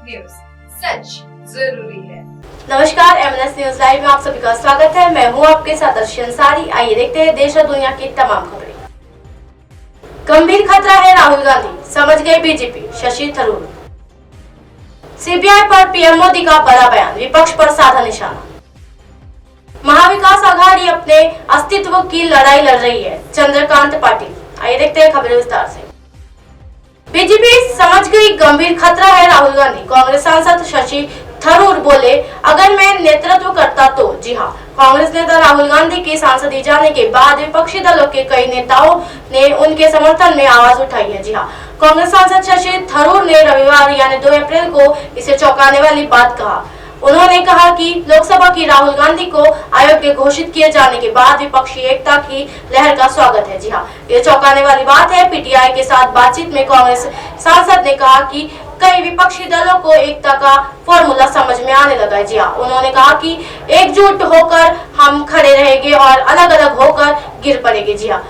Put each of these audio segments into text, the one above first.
News, सच जरूरी है। नमस्कार, एमएनएस न्यूज लाइव में आप सभी का स्वागत है। मैं हूं आपके साथ अर्शी अंसारी। आइए देखते हैं देश और दुनिया की तमाम खबरें। गंभीर खतरा है राहुल गांधी, समझ गए बीजेपी, शशि थरूर। सीबीआई पर पीएम मोदी का बड़ा बयान, विपक्ष पर साधा निशाना। महाविकास आघाड़ी अपने अस्तित्व की लड़ाई लड़ रही है, चंद्रकांत पाटिल। आइए देखते हैं खबरें विस्तार से। बीजेपी समझ गई गंभीर खतरा है राहुल गांधी। कांग्रेस सांसद शशि थरूर बोले, अगर मैं नेतृत्व करता तो। जी हां, कांग्रेस नेता राहुल गांधी के सांसद जाने के बाद विपक्षी दलों के कई नेताओं ने उनके समर्थन में आवाज उठाई है। जी हां, कांग्रेस सांसद शशि थरूर ने रविवार यानी 2 अप्रैल को इसे चौंकाने वाली बात कहा। उन्होंने कहा कि लोकसभा की राहुल गांधी को अयोग्य घोषित किए जाने के बाद विपक्षी एकता की लहर का स्वागत है। जी हां, ये चौंकाने वाली बात है। पीटीआई के साथ बातचीत में कांग्रेस सांसद ने कहा कि कई विपक्षी दलों को एकता का फॉर्मूला समझ में आने लगा है। जी हां, उन्होंने कहा कि एकजुट होकर हम खड़े रहेंगे और अलग अलग होकर गिर पड़ेंगे। जी हां,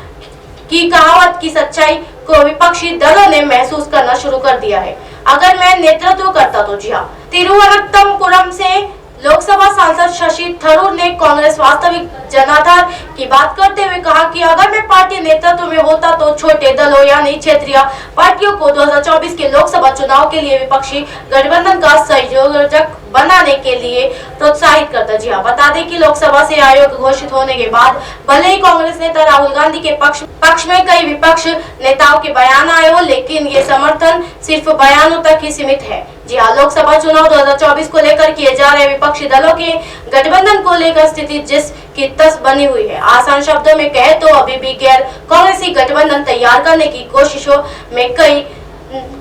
की कहावत की सच्चाई को विपक्षी दलों ने महसूस करना शुरू कर दिया है। अगर मैं नेतृत्व करता तो। जी हां, तिरुवनंतपुरम से लोकसभा सांसद शशि थरूर ने कांग्रेस वास्तविक जनाधार की बात करते हुए कहा कि अगर मैं पार्टी नेतृत्व में होता तो छोटे दलों यानी क्षेत्रीय पार्टियों को 2024 के लोकसभा चुनाव के लिए विपक्षी गठबंधन का संयोजक बनाने के लिए प्रोत्साहित करता। जी हां, बता दें कि लोकसभा से अयोग्य घोषित होने के बाद भले ही कांग्रेस नेता राहुल गांधी के पक्ष में कई विपक्ष नेताओं के बयान आए हो, लेकिन ये समर्थन सिर्फ बयानों तक ही सीमित है। जी हां, लोकसभा चुनाव 2024 को लेकर किए जा रहे विपक्षी दलों के गठबंधन को लेकर स्थिति जिस की तस बनी हुई है। आसान शब्दों में कहे तो अभी भी गैर कांग्रेसी गठबंधन तैयार करने की कोशिशों में कई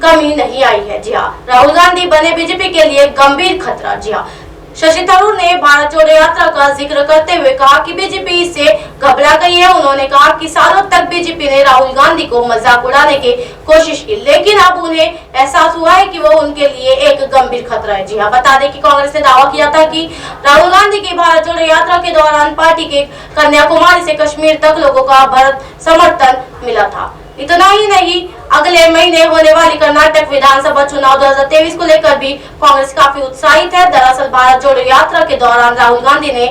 कमी नहीं आई है। जी हाँ, राहुल गांधी बने बीजेपी के लिए गंभीर खतरा। जी हाँ, शशि थरूर ने भारत जोड़ो यात्रा का जिक्र करते हुए कहा कि बीजेपी इससे घबरा गई है। उन्होंने कहा कि सालों तक बीजेपी ने राहुल गांधी को मजाक उड़ाने की कोशिश की, लेकिन अब उन्हें एहसास हुआ है कि वो उनके लिए एक गंभीर खतरा है। जी हाँ, बता दें कि कांग्रेस ने दावा किया था कि राहुल गांधी की भारत जोड़ो यात्रा के दौरान पार्टी के कन्याकुमारी से कश्मीर तक लोगों का भरत समर्थन मिला था। इतना ही नहीं, अगले महीने होने वाली कर्नाटक विधानसभा चुनाव 2023 को लेकर भी कांग्रेस काफी उत्साहित है। दरअसल भारत जोड़ो यात्रा के दौरान राहुल गांधी ने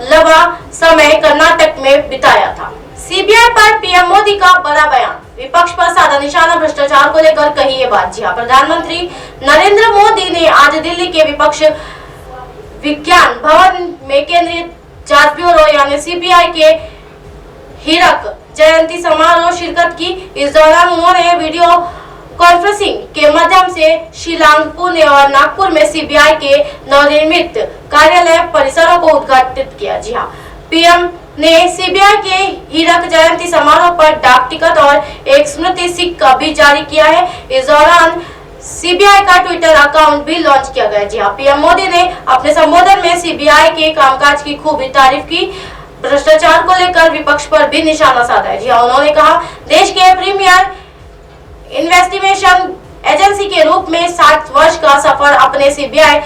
लंबा समय कर्नाटक में बिताया था। सीबीआई पर पीएम मोदी का बड़ा बयान, विपक्ष पर साधा निशाना, भ्रष्टाचार को लेकर कही ये बात। जी हाँ, प्रधानमंत्री नरेंद्र मोदी ने आज दिल्ली के विपक्ष विज्ञान भवन में केंद्रीय जांच ब्यूरो यानी सीबीआई के हीरक जयंती समारोह शिरकत की। इस दौरान उन्होंने वीडियो कॉन्फ्रेंसिंग के माध्यम से शिलांग, पुणे और नागपुर में सीबीआई के नवनिर्मित कार्यालय परिसरों को उद्घाटित किया। जी हाँ, पीएम ने सीबीआई के हीरक जयंती समारोह पर डाक टिकट और एक स्मृति सिक्का भी जारी किया है। इस दौरान सीबीआई का ट्विटर अकाउंट भी लॉन्च किया गया। जी हाँ, पीएम मोदी ने अपने संबोधन में सीबीआई के कामकाज की खूब तारीफ की। भ्रष्टाचार को लेकर विपक्ष पर भी निशाना साधा है। जी हाँ, उन्होंने कहा देश के प्रीमियर इन्वेस्टिगेशन एजेंसी के रूप में 60 वर्ष का सफर अपने सीबीआई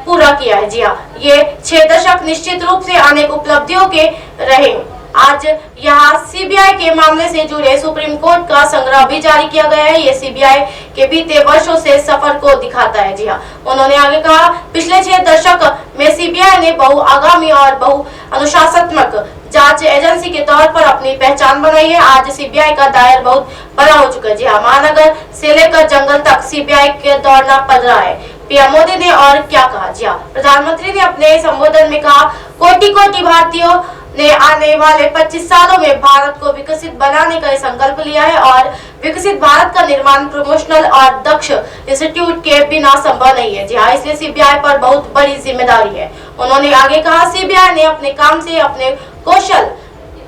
पूरा किया है। जी हाँ, ये 6 दशक निश्चित रूप से अनेक उपलब्धियों के रहे। आज यहाँ सीबीआई के मामले से जुड़े सुप्रीम कोर्ट का संग्रह भी जारी किया गया है। ये सीबीआई के बीते वर्षों से सफर को दिखाता है। जी हाँ, उन्होंने आगे कहा पिछले 6 दशक में सीबीआई ने बहुआगामी और बहु अनुशासनात्मक जांच एजेंसी के तौर पर अपनी पहचान बनाई है। आज सीबीआई का दायर बहुत बड़ा हो चुका है। जी हाँ, महानगर से लेकर जंगल तक सीबीआई के दौड़ना पड़ रहा है। पीएम मोदी ने और क्या कहा। जी हाँ, प्रधानमंत्री ने अपने संबोधन में कहा कोटि कोटि भारतीयों ने आने वाले 25 सालों में भारत को विकसित बनाने का संकल्प लिया है और विकसित भारत का निर्माण प्रमोशनल और दक्ष इंस्टीट्यूट के बिना संभव नहीं है। जी हाँ, इसलिए सीबीआई पर बहुत बड़ी जिम्मेदारी है। उन्होंने आगे कहा सीबीआई ने अपने काम से, अपने कौशल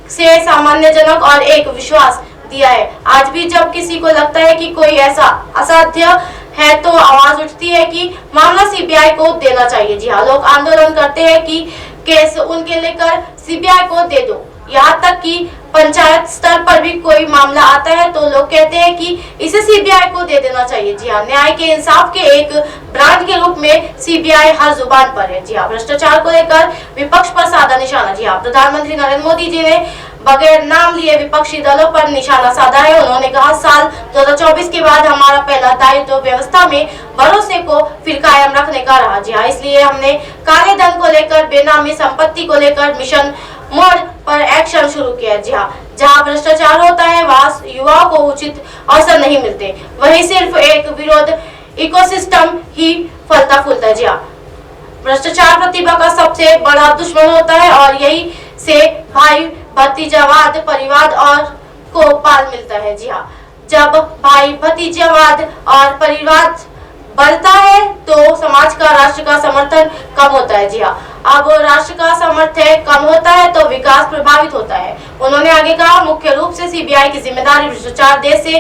से सामान्यजनक और एक विश्वास दिया है। आज भी जब किसी को लगता है कि कोई ऐसा असाध्य है तो आवाज उठती है कि मामला सीबीआई को देना चाहिए। जी हाँ, लोग आंदोलन करते हैं कि केस उनके लेकर सीबीआई को दे दो। यहाँ तक कि पंचायत स्तर पर भी कोई मामला आता है तो लोग कहते हैं कि इसे सीबीआई को दे देना चाहिए। जी हाँ, न्याय के इंसाफ के एक ब्रांड के रूप में सीबीआई हर जुबान पर है। जी हाँ, भ्रष्टाचार को लेकर विपक्ष पर साधा निशाना। जी हाँ, प्रधानमंत्री नरेंद्र मोदी जी ने बगैर नाम लिए विपक्षी दलों पर निशाना साधा है। उन्होंने कहा साल 2024 के बाद हमारा पहला दायित्व व्यवस्था में भरोसे को फिर कायम रखने का रहा। जी हाँ, इसलिए हमने काले धन को लेकर, बेनामी संपत्ति को लेकर मिशन मोड पर एक्शन शुरू किया। जी हाँ, जहाँ भ्रष्टाचार होता है वहाँ युवाओं को उचित अवसर नहीं मिलते, वहीं सिर्फ एक विरोध इकोसिस्टम ही फलता फूलता है। जी हाँ, भ्रष्टाचार प्रतिभा का सबसे बड़ा दुश्मन होता है और यही से भाई भतीजावाद, परिवाद और को पाल मिलता है। जी हाँ, जब भाई भतीजावाद और परिवार बढ़ता है तो समाज का, राष्ट्र का समर्थन कम होता है। जी हाँ, अब राष्ट्र का समर्थन कम होता है तो विकास प्रभावित होता है। उन्होंने आगे कहा, मुख्य रूप से सीबीआई की जिम्मेदारी भ्रष्टाचार देश से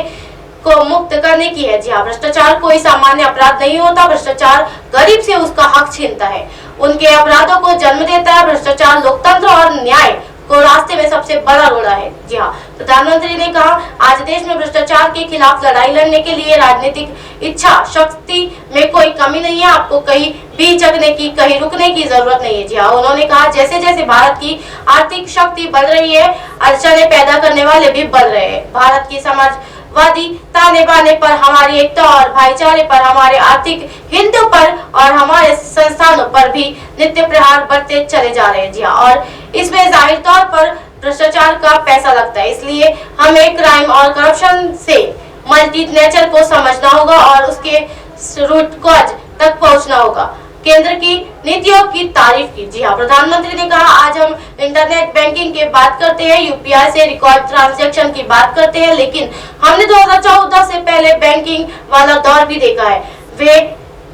को मुक्त करने की है। जी हाँ, भ्रष्टाचार कोई सामान्य अपराध नहीं होता, भ्रष्टाचार गरीब से उसका हक छीनता है, उनके अपराधों को जन्म देता है। भ्रष्टाचार लोकतंत्र और न्याय को रास्ते में सबसे बड़ा रोड़ा है। जी हाँ, प्रधानमंत्री ने कहा, आज देश में भ्रष्टाचार के खिलाफ लड़ाई लड़ने के लिए राजनीतिक इच्छा शक्ति में कोई कमी नहीं है। आपको कहीं भी जगने की, कहीं रुकने की जरूरत नहीं है। जी हाँ, उन्होंने कहा, जैसे जैसे भारत की आर्थिक शक्ति बढ़ रही है, अड़चनें पैदा करने वाले भी बढ़ रहे हैं। भारत की समाजवादी ताने बाने पर, हमारी एकता और भाईचारे पर, हमारे आर्थिक हितों पर और हमारे संस्थानों पर भी नित्य प्रहार बढ़ते चले जा रहे हैं। जी हाँ, और इसमें जाहिर तौर पर भ्रष्टाचार का पैसा लगता है। इसलिए हमें क्राइम और करप्शन से मल्टी नेचर को समझना होगा और उसके रूट कॉज तक पहुंचना होगा। केंद्र की नीतियों की तारीफ की। जी हाँ, प्रधानमंत्री ने कहा, आज हम इंटरनेट बैंकिंग की बात करते हैं, यूपीआई से रिकॉर्ड ट्रांजैक्शन की बात करते हैं, लेकिन हमने 2014 से पहले बैंकिंग वाला दौर भी देखा है।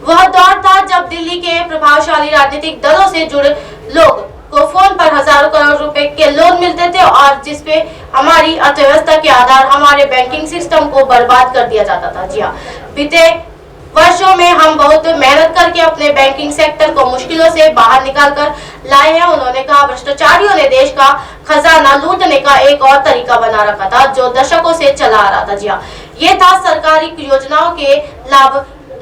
वह दौर था जब दिल्ली के प्रभावशाली राजनीतिक दलों से जुड़े लोग को फोन पर हजारों करोड़ रुपए के लोन मिलते थे और जिसपे हमारी अर्थव्यवस्था के आधार, हमारे बैंकिंग सिस्टम को बर्बाद कर दिया जाता था। जी हाँ, बीते वर्षों में हम बहुत मेहनत करके अपने बैंकिंग सेक्टर को मुश्किलों से बाहर निकाल कर लाए हैं। उन्होंने कहा, भ्रष्टाचारियों ने देश का खजाना लूटने का एक और तरीका बना रखा था जो दशकों से चला आ रहा था। जी हाँ, ये था सरकारी योजनाओं के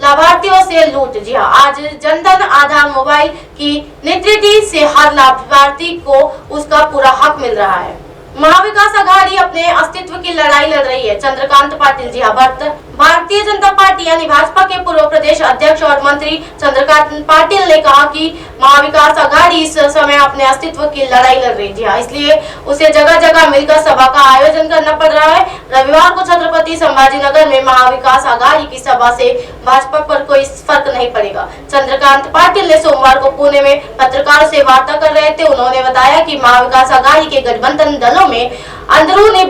लाभार्थियों से लूट। जी हाँ, आज जनधन आधार मोबाइल की नेतृत्व से हर लाभार्थी को उसका पूरा हक मिल रहा है। महाविकास आघाड़ी अपने अस्तित्व की लड़ाई लड़ रही है। चंद्रकांत पाटिल। जी हाँ, भारतीय जनता पार्टी यानी भाजपा के पूर्व प्रदेश अध्यक्ष और मंत्री चंद्रकांत पाटिल ने कहा कि महाविकास आघाड़ी इस समय अपने अस्तित्व की लड़ाई लड़ रही है। जी हाँ, इसलिए उसे जगह जगह मिलकर सभा का आयोजन करना पड़ रहा है। रविवार को छत्रपति संभाजीनगर में महाविकास आघाड़ी की सभा से भाजपा पर कोई फर्क नहीं पड़ेगा। चंद्रकांत पाटिल ने सोमवार को पुणे में पत्रकारों से वार्ता कर रहे थे। उन्होंने बताया कि महाविकास आघाड़ी के गठबंधन दलों में अंदरूनी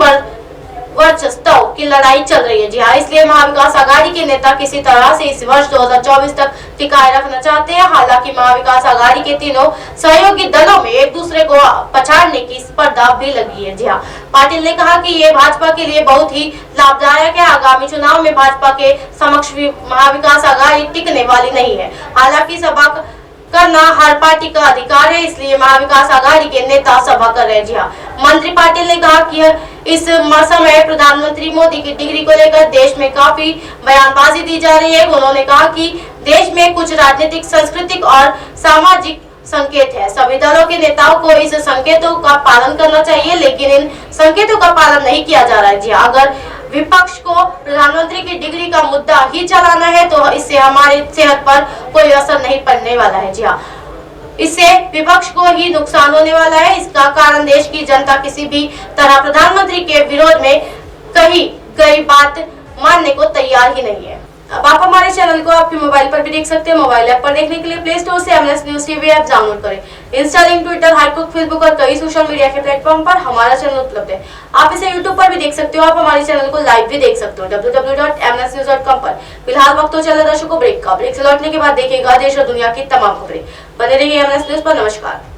वर्चस्व की लड़ाई चल रही है। जी हाँ, इसलिए महाविकास आघाड़ी के नेता किसी तरह से इस वर्ष 2024 तक टिकाए रखना चाहते हैं। हालांकि महाविकास आघाड़ी के तीनों सहयोगी दलों में एक दूसरे को पछाड़ने की स्पर्धा भी लगी है। जी हाँ, पाटिल ने कहा कि ये भाजपा के लिए बहुत ही लाभदायक है। आगामी चुनाव में भाजपा के समक्ष महाविकास आघाड़ी टिकने वाली नहीं है। हालांकि सभा करना हर पार्टी का अधिकार है, इसलिए महाविकास आघाड़ी के नेता सभा कर रहे हैं। जी हाँ, मंत्री पाटिल ने कहा कि इस समय प्रधानमंत्री मोदी की डिग्री को लेकर देश में काफी बयानबाजी दी जा रही है। उन्होंने कहा कि देश में कुछ राजनीतिक, सांस्कृतिक और सामाजिक संकेत है। सभी दलों के नेताओं को इस संकेतों का पालन करना चाहिए, लेकिन इन संकेतों का पालन नहीं किया जा रहा है। जी अगर विपक्ष को प्रधानमंत्री की डिग्री का मुद्दा ही चलाना है तो इससे हमारी सेहत पर कोई असर नहीं पड़ने वाला है। जी हाँ, इससे विपक्ष को ही नुकसान होने वाला है। इसका कारण देश की जनता किसी भी तरह प्रधानमंत्री के विरोध में कही गई बात मानने को तैयार ही नहीं है। अब आप हमारे चैनल को आपके मोबाइल पर भी देख सकते हैं। मोबाइल ऐप पर देखने के लिए प्ले स्टोर से MNS news TV app download करें। इंस्टा, लिंक, ट्विटर, हाईकुक, फेसबुक और कई सोशल मीडिया के प्लेटफॉर्म पर हमारा चैनल उपलब्ध है। आप इसे यूट्यूब पर भी देख सकते हो। आप हमारे चैनल को लाइव भी देख सकते हो www.mnsnews.com पर। फिलहाल वक्त हो चला दर्शकों ब्रेक का। ब्रेक से लौटने के बाद देखिएगा देश और दुनिया की तमाम खबरें। बने रहिए एमएनएस न्यूज पर। नमस्कार।